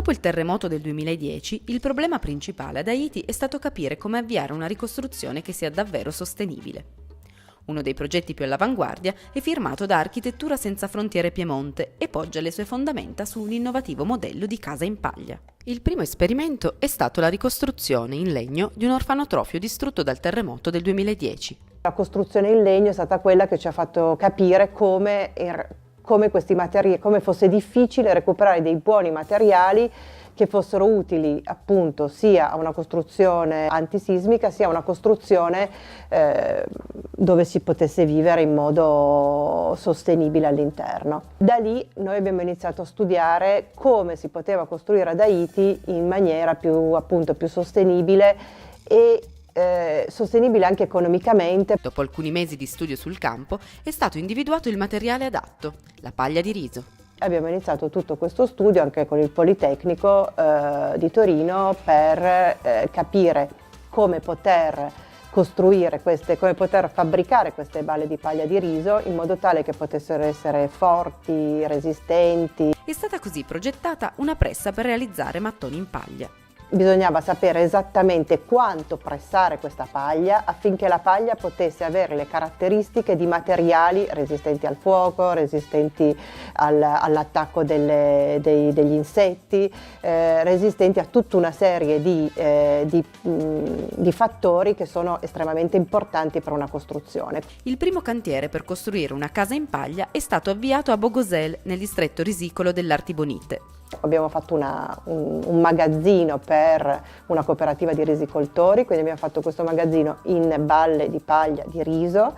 Dopo il terremoto del 2010, il problema principale ad Haiti è stato capire come avviare una ricostruzione che sia davvero sostenibile. Uno dei progetti più all'avanguardia è firmato da Architettura Senza Frontiere Piemonte e poggia le sue fondamenta su un innovativo modello di casa in paglia. Il primo esperimento è stato la ricostruzione in legno di un orfanotrofio distrutto dal terremoto del 2010. La costruzione in legno è stata quella che ci ha fatto capire come fosse difficile recuperare dei buoni materiali che fossero utili appunto sia a una costruzione antisismica sia a una costruzione dove si potesse vivere in modo sostenibile all'interno. Da lì noi abbiamo iniziato a studiare come si poteva costruire ad Haiti in maniera più sostenibile e sostenibile anche economicamente. Dopo alcuni mesi di studio sul campo è stato individuato il materiale adatto, la paglia di riso. Abbiamo iniziato tutto questo studio anche con il Politecnico di Torino per capire come poter come poter fabbricare queste balle di paglia di riso in modo tale che potessero essere forti, resistenti. È stata così progettata una pressa per realizzare mattoni in paglia. Bisognava sapere esattamente quanto pressare questa paglia affinché la paglia potesse avere le caratteristiche di materiali resistenti al fuoco, resistenti all'attacco degli insetti, resistenti a tutta una serie di fattori che sono estremamente importanti per una costruzione. Il primo cantiere per costruire una casa in paglia è stato avviato a Bogosel, nel distretto risicolo dell'Artibonite. Abbiamo fatto un magazzino per una cooperativa di risicoltori, quindi abbiamo fatto questo magazzino in balle di paglia di riso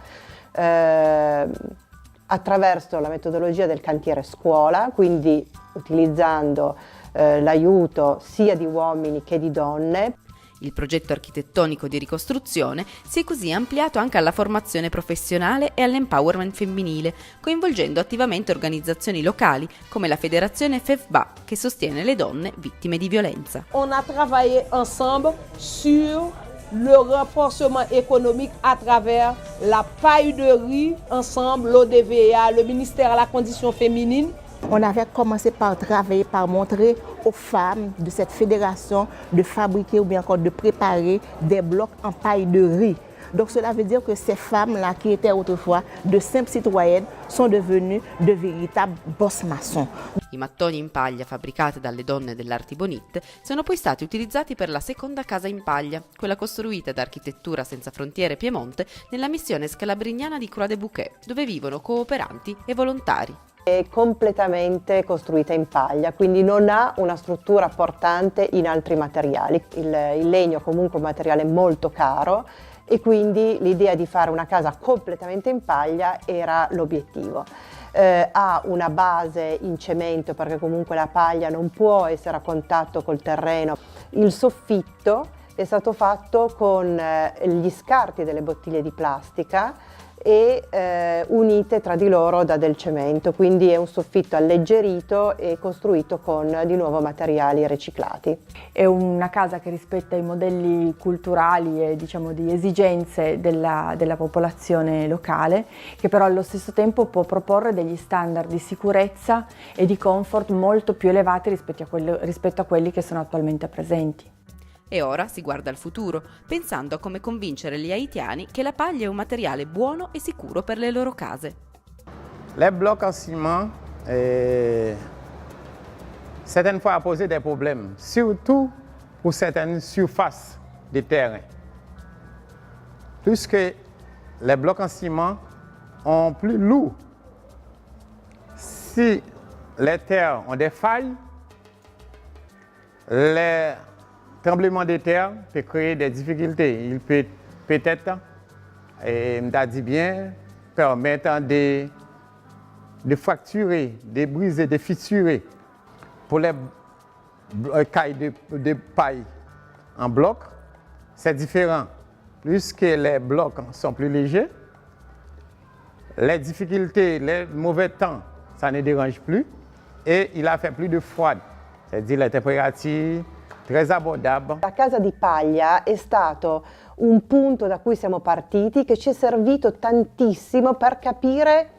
attraverso la metodologia del cantiere scuola, quindi utilizzando l'aiuto sia di uomini che di donne. Il progetto architettonico di ricostruzione si è così ampliato anche alla formazione professionale e all'empowerment femminile, coinvolgendo attivamente organizzazioni locali come la Federazione FEFBA, che sostiene le donne vittime di violenza. On a travaillé ensemble sur le renforcement économique à travers la paille de riz, ensemble l'ODVA, le ministère à la condition féminine. On avait commencé par travailler, par montrer aux femmes de cette fédération de fabriquer ou bien encore de préparer des blocs en paille de riz. Donc cela veut dire que ces femmes-là qui étaient autrefois de simples citoyennes sont devenues de véritables boss maçons. I mattoni in paglia fabbricati dalle donne dell'Artibonite sono poi stati utilizzati per la seconda casa in paglia, quella costruita da Architettura Senza Frontiere Piemonte nella missione scalabrignana di Croix des Bouquets, dove vivono cooperanti e volontari. È completamente costruita in paglia, quindi non ha una struttura portante in altri materiali. Il legno comunque è un materiale molto caro e quindi l'idea di fare una casa completamente in paglia era l'obiettivo. Ha una base in cemento perché comunque la paglia non può essere a contatto col terreno. Il soffitto è stato fatto con gli scarti delle bottiglie di plastica e unite tra di loro da del cemento, quindi è un soffitto alleggerito e costruito con di nuovo materiali riciclati. È una casa che rispetta i modelli culturali e diciamo di esigenze della popolazione locale, che però allo stesso tempo può proporre degli standard di sicurezza e di comfort molto più elevati rispetto a quelli che sono attualmente presenti. E ora si guarda al futuro, pensando a come convincere gli haïtiani che la paglia è un materiale buono e sicuro per le loro case. Les blocs en ciment, certaines fois, posent des problèmes, surtout pour certaines surfaces des terrains. Puisque les blocs en ciment sont plus lourds. Si les terres ont des failles, les tremblement de terre peut créer des difficultés. Il peut peut-être, permettre de fracturer, de briser, de fissurer. Pour les cailles de paille en bloc, c'est différent. Puisque les blocs sont plus légers, les difficultés, les mauvais temps, ça ne dérange plus. Et il a fait plus de froid, c'est-à-dire la température très abbordable. La casa di paglia è stato un punto da cui siamo partiti che ci è servito tantissimo per capire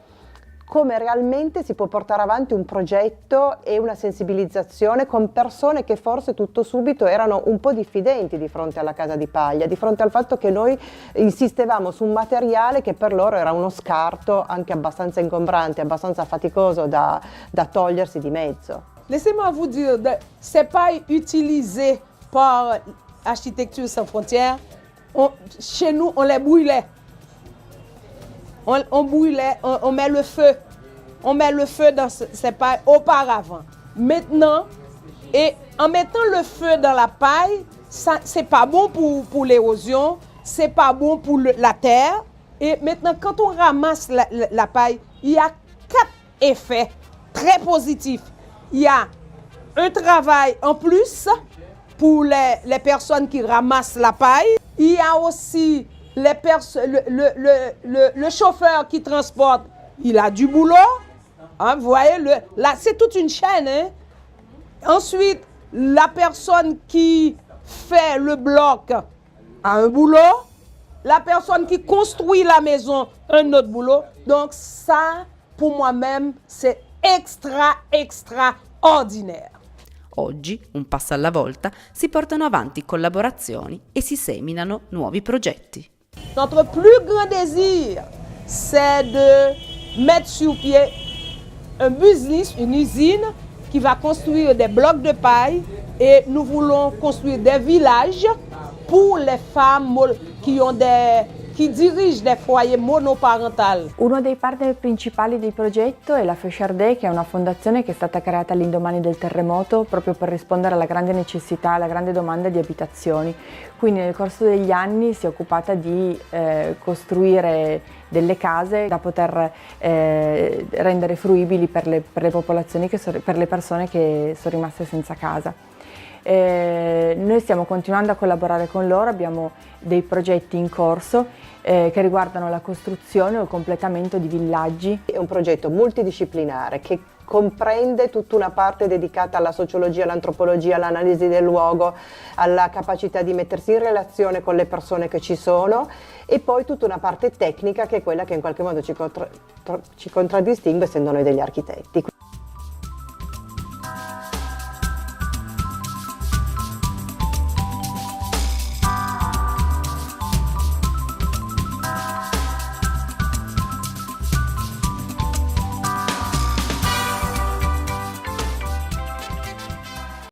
come realmente si può portare avanti un progetto e una sensibilizzazione con persone che forse tutto subito erano un po' diffidenti di fronte alla casa di paglia, di fronte al fatto che noi insistevamo su un materiale che per loro era uno scarto anche abbastanza ingombrante, abbastanza faticoso da togliersi di mezzo. Laissez-moi vous dire, c'est pas utilisé par Architecture Sans Frontières. Chez nous, on les brûlait. On brûlait, on met le feu. On met le feu dans ces pailles auparavant. Maintenant, et en mettant le feu dans la paille, c'est pas bon pour l'érosion, c'est pas bon pour la terre. Et maintenant, quand on ramasse la paille, il y a 4 effets très positifs. Il y a un travail en plus pour les personnes qui ramassent la paille. Il y a aussi le chauffeur qui transporte, il a du boulot. Hein, vous voyez, là, c'est toute une chaîne. Hein. Ensuite, la personne qui fait le bloc a un boulot. La personne qui construit la maison a un autre boulot. Donc ça, pour moi-même, c'est extraordinaire. Oggi, un passo alla volta, si portano avanti collaborazioni e si seminano nuovi progetti. Notre plus grand désir, c'est de mettre sur pied un business, une usine qui va construire des blocs de paille et nous voulons construire des villages pour les femmes qui dirigent des foyers monoparentali. Uno dei partner principali del progetto è la Fechardet, che è una fondazione che è stata creata all'indomani del terremoto proprio per rispondere alla grande necessità, alla grande domanda di abitazioni. Quindi nel corso degli anni si è occupata di costruire delle case da poter rendere fruibili per le popolazioni, per le persone che sono rimaste senza casa. Noi stiamo continuando a collaborare con loro, abbiamo dei progetti in corso che riguardano la costruzione o il completamento di villaggi. È un progetto multidisciplinare che comprende tutta una parte dedicata alla sociologia, all'antropologia, all'analisi del luogo, alla capacità di mettersi in relazione con le persone che ci sono e poi tutta una parte tecnica che è quella che in qualche modo ci contraddistingue essendo noi degli architetti.